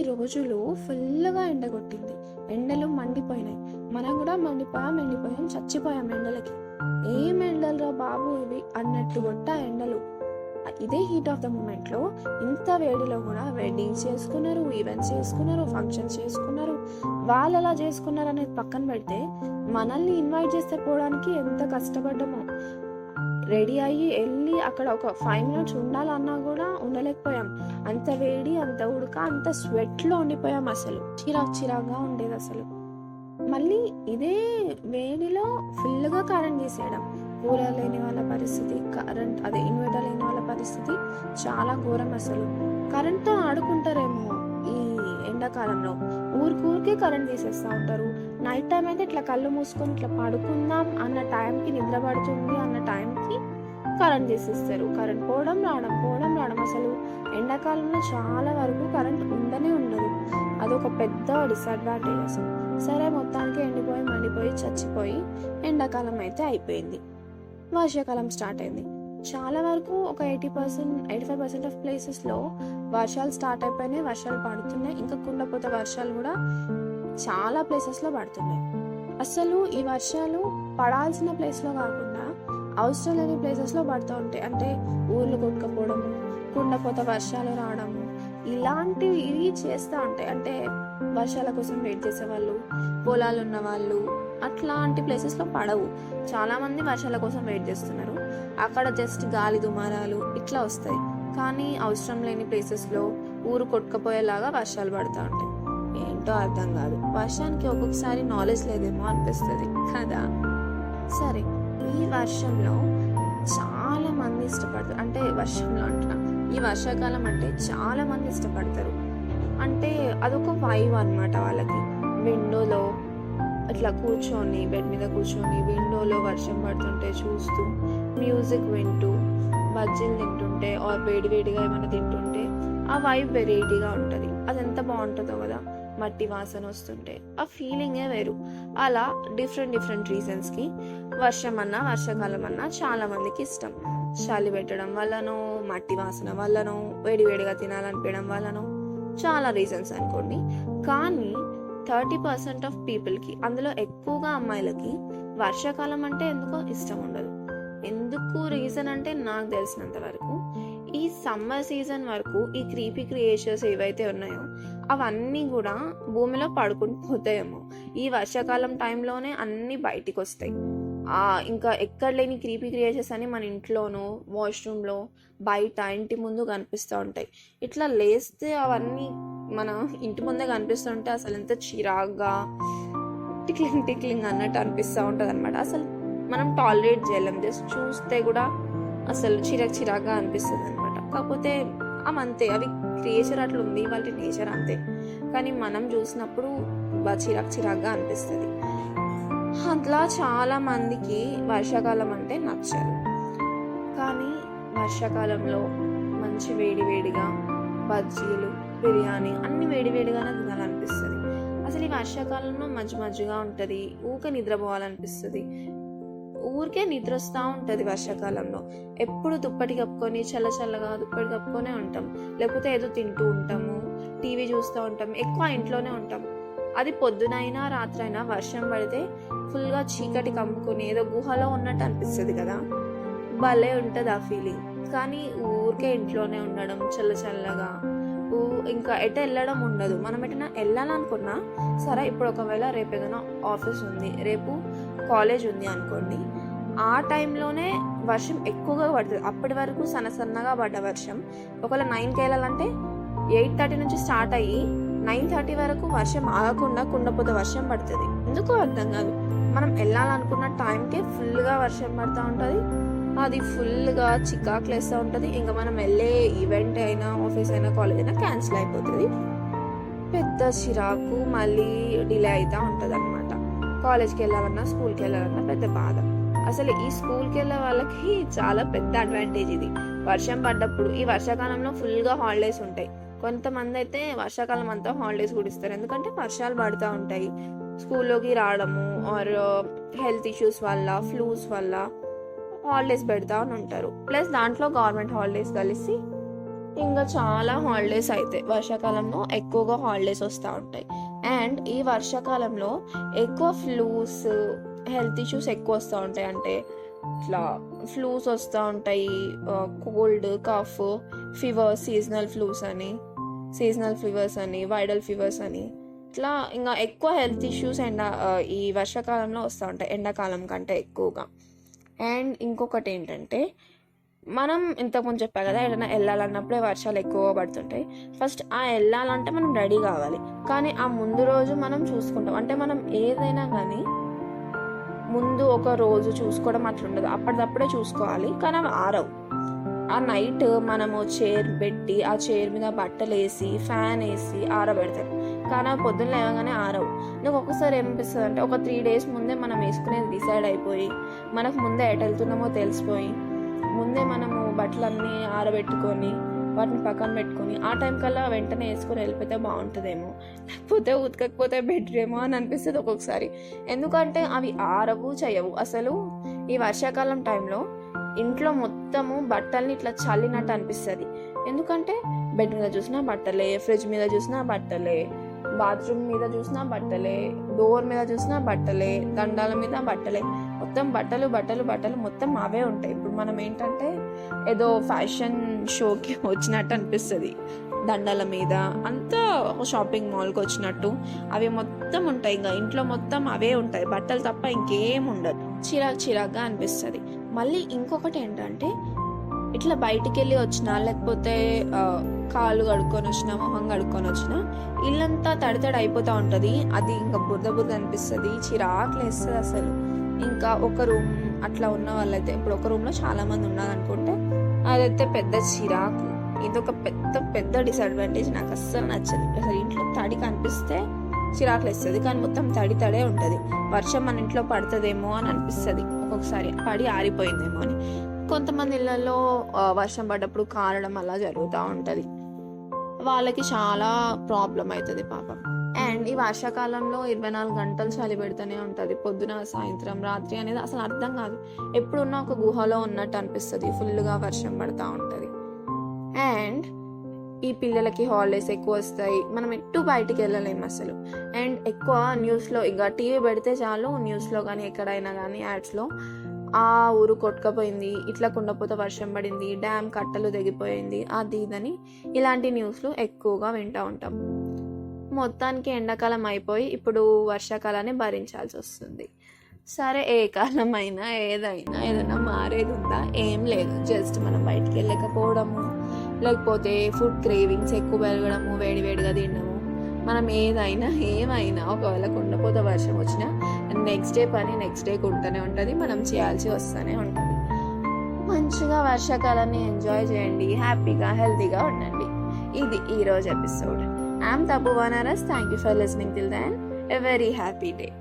రోజులు ఫుల్గా ఎండ కొట్టింది. ఎండలు మండిపోయినాయి. మనం కూడా మండిపోయాం చచ్చిపోయాం ఎండలకి. ఏం ఎండలురా బాబు ఇవి అన్నట్టు కొట్ట ఎండలు. ఇదే హీట్ ఆఫ్ ద మూమెంట్లో ఇంత వేడిలో కూడా వెడ్డింగ్స్ చేసుకున్నారు, ఈవెంట్స్ చేసుకున్నారు, ఫంక్షన్స్ చేసుకున్నారు. వాళ్ళు ఎలా చేసుకున్నారు అనేది పక్కన పెడితే మనల్ని ఇన్వైట్ చేస్తే పోవడానికి ఎంత కష్టపడ్డామో. రెడీ అయ్యి వెళ్ళి అక్కడ ఒక 5 minutes ఉండాలన్నా కూడా ఉండలేకపోయాం. అంత వేడి, అంత ఉడక, అంత స్వెట్లో ఉండిపోయాం. అసలు చిరాగ్గా ఉండేది అసలు. మళ్ళీ ఇదే వేడిలో ఫుల్గా కరెంట్ తీసేయడం. కూలర్ లేని వాళ్ళ పరిస్థితి, ఇన్వర్టర్ లేని వాళ్ళ పరిస్థితి చాలా ఘోరం. అసలు కరెంట్తో ఆడుకుంటారేమో ఈ ఎండాకాలంలో. ఊరికే కరెంట్ తీసేస్తూ ఉంటారు. నైట్ టైం అయితే ఇట్లా కళ్ళు మూసుకొని ఇట్లా పడుకుందాం అన్న టైంకి, నిద్ర పడుతుంది అన్న టైంకి కరెంట్ తీసేస్తారు. కరెంట్ పోవడం రావడం. అసలు ఎండాకాలంలో చాలా వరకు కరెంట్ ఉండనే ఉండదు. అదొక పెద్ద డిసడ్వాంటేజ్ అసలు. సరే, మొత్తానికి మండిపోయి చచ్చిపోయి ఎండాకాలం అయితే అయిపోయింది. వర్షాకాలం స్టార్ట్ అయింది. చాలా వరకు ఒక 85% ఆఫ్ ప్లేసెస్లో వర్షాలు స్టార్ట్ అయిపోయినాయి. వర్షాలు పడుతున్నాయి. ఇంకా కుండపోత వర్షాలు కూడా చాలా ప్లేసెస్లో పడుతున్నాయి. అసలు ఈ వర్షాలు పడాల్సిన ప్లేస్లో కాకుండా అవసరం లేని ప్లేసెస్లో పడుతూ ఉంటాయి. అంటే ఊర్లు కొట్టుకపోవడము, కుండపోత వర్షాలు రావడము, ఇలాంటివి చేస్తూ ఉంటాయి. అంటే వర్షాల కోసం వెయిట్ చేసేవాళ్ళు, పొలాలు ఉన్న వాళ్ళు అట్లాంటి ప్లేసెస్లో పడవు. చాలామంది వర్షాల కోసం వెయిట్ చేస్తున్నారు. అక్కడ జస్ట్ గాలి దుమారాలు ఇట్లా వస్తాయి. కానీ అవసరం లేని ప్లేసెస్లో ఊరు కొట్టుకపోయేలాగా వర్షాలు పడుతూ ఉంటాయి. ఏంటో అర్థం కాదు. వర్షానికి ఒక్కొక్కసారి నాలెడ్జ్ లేదేమో అనిపిస్తుంది కదా. సరే, ఈ వర్షంలో చాలా మంది ఇష్టపడతారు. అంటే వర్షంలో అంటున్నా, ఈ వర్షాకాలం అంటే చాలా మంది ఇష్టపడతారు. అంటే అదొక వైబ్ అన్నమాట వాళ్ళకి. విండోలో ఇట్లా కూర్చొని, బెడ్ మీద కూర్చొని విండోలో వర్షం పడుతుంటే చూస్తూ, మ్యూజిక్ వింటూ, బజ్జీలు తింటుంటే ఆర్ వేడిగా ఏమైనా తింటుంటే ఆ వైబ్ వెరైటీగా ఉంటుంది. అది ఎంత బాగుంటుందో కదా. మట్టి వాసన వస్తుంటే ఆ ఫీలింగే వేరు. అలా డిఫరెంట్ రీజన్స్కి వర్షాకాలం అన్నా చాలా మందికి ఇష్టం. చలి పెట్టడం వల్లనో, మట్టి వాసన వల్లనో, వేడిగా తినాలనిపించడం వల్లనో, చాలా రీజన్స్ అనుకోండి. కానీ 30% ఆఫ్ పీపుల్కి, అందులో ఎక్కువగా అమ్మాయిలకి వర్షాకాలం అంటే ఎందుకో ఇష్టం ఉండదు. ఎందుకు రీజన్ అంటే నాకు తెలిసినంత వరకు ఈ సమ్మర్ సీజన్ వరకు ఈ క్రీపీ క్రియేచర్స్ ఏవైతే ఉన్నాయో అవన్నీ కూడా భూమిలో పడుకుని పోతాయేమో. ఈ వర్షాకాలం టైంలోనే అన్నీ బయటికి వస్తాయి. ఇంకా ఎక్కడ లేని క్రీపీ క్రియేచర్స్ అని మన ఇంట్లోనో, వాష్రూమ్లో, బయట, ఇంటి ముందు కనిపిస్తూ ఉంటాయి. ఇట్లా లేస్తే అవన్నీ మన ఇంటి ముందే కనిపిస్తుంటే అసలు ఎంత చిరాగ్గా టిక్లింగ్ అన్నట్టు అనిపిస్తూ ఉంటుంది అనమాట. అసలు మనం టాలరేట్ చేయలేం. జస్ట్ చూస్తే కూడా అసలు చిరాగ్గా అనిపిస్తుంది అనమాట. కాకపోతే అవంతే, అవి క్రియేచర్ అట్లా ఉంది, వాళ్ళ నేచర్ అంతే. కానీ మనం చూసినప్పుడు బాగా చిరాగ్గా అనిపిస్తుంది. అట్లా చాలా మందికి వర్షాకాలం అంటే నచ్చదు. కానీ వర్షాకాలంలో మంచి వేడిగా బజ్జీలు, బిర్యానీ అన్ని వేడిగానే తినాలనిపిస్తుంది. అసలు ఈ వర్షాకాలంలో మజ్జిగా ఉంటుంది. నిద్రపోవాలనిపిస్తుంది. ఊరికే నిద్ర వస్తూ ఉంటుంది వర్షాకాలంలో. ఎప్పుడు దుప్పటి కప్పుకొని చల్లగా దుప్పటి కప్పుకొనే ఉంటాం. లేకపోతే ఏదో తింటూ ఉంటాము, టీవీ చూస్తూ ఉంటాం, ఎక్కువ ఇంట్లోనే ఉంటాం. అది పొద్దునైనా రాత్రైనా వర్షం పడితే ఫుల్గా చీకటి కమ్ముకొని ఏదో గుహలో ఉన్నట్టు అనిపిస్తుంది కదా. భలే ఉంటుంది ఆ ఫీలింగ్. కానీ ఊరికే ఇంట్లోనే ఉండడం, చల్లగా, ఇంకా ఎటు వెళ్ళడం ఉండదు. మనం ఎటైనా వెళ్ళాలనుకున్నా సరే, ఇప్పుడు ఒకవేళ రేపు ఏదైనా ఆఫీస్ ఉంది, రేపు కాలేజ్ ఉంది అనుకోండి, ఆ టైంలోనే వర్షం ఎక్కువగా పడుతుంది. అప్పటి వరకు సన్నగా పడ్డ వర్షం ఒకవేళ 9కి వెళ్ళాలంటే 8:30 నుంచి స్టార్ట్ అయ్యి 9:30 వరకు వర్షం ఆగకుండా కుండపోత వర్షం పడుతుంది. ఎందుకో అర్థం కాదు. మనం వెళ్ళాలనుకున్న టైంకే ఫుల్గా వర్షం పడుతూ ఉంటుంది. అది ఫుల్గా చికాకులు వేస్తూ ఉంటుంది. ఇంకా మనం వెళ్ళే ఈవెంట్ అయినా, ఆఫీస్ అయినా, కాలేజ్ అయినా క్యాన్సిల్ అయిపోతుంది. పెద్ద చిరాకు, మళ్ళీ డిలే అవుతూ ఉంటుంది అనమాట. కాలేజ్కి వెళ్ళాలన్నా, స్కూల్కి వెళ్ళాలన్నా పెద్ద బాధ. అసలు ఈ స్కూల్కి వెళ్ళే వాళ్ళకి చాలా పెద్ద అడ్వాంటేజ్ ఇది. వర్షం పడ్డప్పుడు ఈ వర్షాకాలంలో ఫుల్గా హాలిడేస్ ఉంటాయి. కొంతమంది అయితే వర్షాకాలం అంతా హాలిడేస్ కూడా ఇస్తారు. ఎందుకంటే వర్షాలు పడుతూ ఉంటాయి. స్కూల్లోకి రావడము ఆర్ హెల్త్ ఇష్యూస్ వల్ల, ఫ్లూస్ వల్ల హాలిడేస్ పెడతా అని ఉంటారు. ప్లస్ దాంట్లో గవర్నమెంట్ హాలిడేస్ కలిసి ఇంకా చాలా హాలిడేస్ అవుతాయి. వర్షాకాలంలో ఎక్కువగా హాలిడేస్ వస్తూ ఉంటాయి. అండ్ ఈ వర్షాకాలంలో ఎక్కువ ఫ్లూస్, హెల్త్ ఇష్యూస్ ఎక్కువ వస్తూ ఉంటాయి. అంటే ఇట్లా ఫ్లూస్ వస్తూ ఉంటాయి, cold, cough, fever, seasonal fevers అని, వైరల్ ఫీవర్స్ అని, ఇట్లా ఇంకా ఎక్కువ హెల్త్ ఇష్యూస్ ఈ వర్షాకాలంలో వస్తూ ఉంటాయి, ఎండాకాలం కంటే ఎక్కువగా. అండ్ ఇంకొకటి ఏంటంటే, మనం ఇంతకుముందు చెప్పా కదా, ఏదైనా వెళ్ళాలన్నప్పుడే వర్షాలు ఎక్కువగా పడుతుంటాయి. ఫస్ట్ వెళ్ళాలంటే మనం రెడీ కావాలి. కానీ ఆ ముందు రోజు మనం చూసుకుంటాం. అంటే మనం ఏదైనా కానీ ముందు ఒక రోజు చూసుకోవడం అట్లా ఉండదు, అప్పటిదప్పుడే చూసుకోవాలి. కానీ అవి ఆరవు. ఆ నైట్ మనము చైర్ పెట్టి ఆ చైర్ మీద బట్టలు వేసి ఫ్యాన్ వేసి ఆరబెడతాం. కానీ అవి పొద్దున్న లేవగానే ఆరవు. నాకు ఒక్కసారి ఏమనిపిస్తుంది అంటే, ఒక 3 days ముందే మనం వేసుకునేది డిసైడ్ అయిపోయి, మనకు ముందే ఎటు వెళ్తున్నామో తెలిసిపోయి, ముందే మనము బట్టలన్నీ ఆరబెట్టుకొని వాటిని పక్కన పెట్టుకొని ఆ టైం కల్లా వెంటనే వేసుకొని వెళ్ళిపోతే బాగుంటుందేమో, లేకపోతే ఉతకకపోతే బెటర్ ఏమో అని అనిపిస్తుంది ఒక్కొక్కసారి. ఎందుకంటే అవి ఆరవు చేయవు. అసలు ఈ వర్షాకాలం టైంలో ఇంట్లో మొత్తము బట్టల్ని ఇట్లా చల్లినట్టు అనిపిస్తుంది. ఎందుకంటే బెడ్ మీద చూసినా బట్టలే, ఫ్రిడ్జ్ మీద చూసినా బట్టలే, బాత్రూమ్ మీద చూసినా బట్టలే, డోర్ మీద చూసినా బట్టలే, దండాల మీద బట్టలే, మొత్తం బట్టలు బట్టలు బట్టలు మొత్తం అవే ఉంటాయి. ఇప్పుడు మనం ఏంటంటే ఏదో ఫ్యాషన్ షోకి వచ్చినట్టు అనిపిస్తుంది. దండాల మీద అంతా ఒక షాపింగ్ మాల్కి వచ్చినట్టు అవి మొత్తం ఉంటాయి. ఇంకా ఇంట్లో మొత్తం అవే ఉంటాయి, బట్టలు తప్ప ఇంకేం ఉండదు. చిరాగ్గా అనిపిస్తుంది. మళ్ళీ ఇంకొకటి ఏంటంటే, ఇట్లా బయటికి వెళ్ళి వచ్చినా, లేకపోతే కాళ్ళు కడుక్కొని వచ్చినా, మొహం కడుక్కొని వచ్చినా, ఇల్లంతా తడి అయిపోతూ ఉంటుంది. అది ఇంకా బురద అనిపిస్తుంది, చిరాకులు వేస్తుంది అసలు. ఇంకా ఒక రూమ్ అట్లా ఉన్న వాళ్ళైతే, ఇప్పుడు ఒక రూమ్లో చాలా మంది ఉన్నారనుకుంటే అదైతే పెద్ద చిరాకు. ఇదొక పెద్ద డిసడ్వాంటేజ్. నాకు అస్సలు నచ్చదు. అసలు ఇంట్లో తడి కనిపిస్తే చిరాకులు వేస్తుంది, కానీ మొత్తం తడే ఉంటుంది. వర్షం మన ఇంట్లో పడుతుందేమో అని అనిపిస్తుంది ఒక్కొక్కసారి, పడి ఆరిపోయిందేమో అని. కొంతమంది ఇళ్ళల్లో వర్షం పడ్డప్పుడు కారడం అలా జరుగుతూ ఉంటుంది. వాళ్ళకి చాలా ప్రాబ్లం అవుతుంది పాపం. అండ్ ఈ వర్షాకాలంలో 24 గంటలు చలి పెడుతూనే ఉంటుంది, పొద్దున, సాయంత్రం, రాత్రి అనేది అసలు అర్థం కాదు. ఎప్పుడున్నా ఒక గుహలో ఉన్నట్టు అనిపిస్తుంది, ఫుల్గా వర్షం పడుతూ ఉంటుంది. అండ్ ఈ పిల్లలకి హాలిడేస్ ఎక్కువ వస్తాయి, మనం ఎటు బయటికి వెళ్ళలేము అసలు. అండ్ ఎక్కువ న్యూస్లో, ఇక టీవీ పెడితే చాలు, న్యూస్లో కానీ ఎక్కడైనా కానీ యాడ్స్లో ఆ ఊరు కొట్టుకపోయింది, ఇట్లా కుండపోత వర్షం పడింది, డ్యామ్ కట్టలు తెగిపోయింది, అది ఇదని ఇలాంటి న్యూస్లు ఎక్కువగా వింటూ ఉంటాం. మొత్తానికి ఎండాకాలం అయిపోయి ఇప్పుడు వర్షాకాలాన్ని భరించాల్సి వస్తుంది. సరే, ఏ కాలం అయినా ఏదైనా మారేది ఉందా? ఏం లేదు. జస్ట్ మనం బయటికి వెళ్ళకపోవడము, లేకపోతే ఫుడ్ క్రేవింగ్స్ ఎక్కువ పెరగడము, వేడివేడిగా తినడము. మనం ఏమైనా ఒకవేళ కుండపోత వర్షం వచ్చినా నెక్స్ట్ డే ఉంటూనే ఉంటుంది, మనం చేయాల్సి వస్తూనే ఉంటుంది. మంచిగా వర్షాకాలాన్ని ఎంజాయ్ చేయండి, హ్యాపీగా హెల్తీగా ఉండండి. ఇది ఈరోజు episode. I'm Tapu Vanaras. Thank you for listening till then. A very happy day.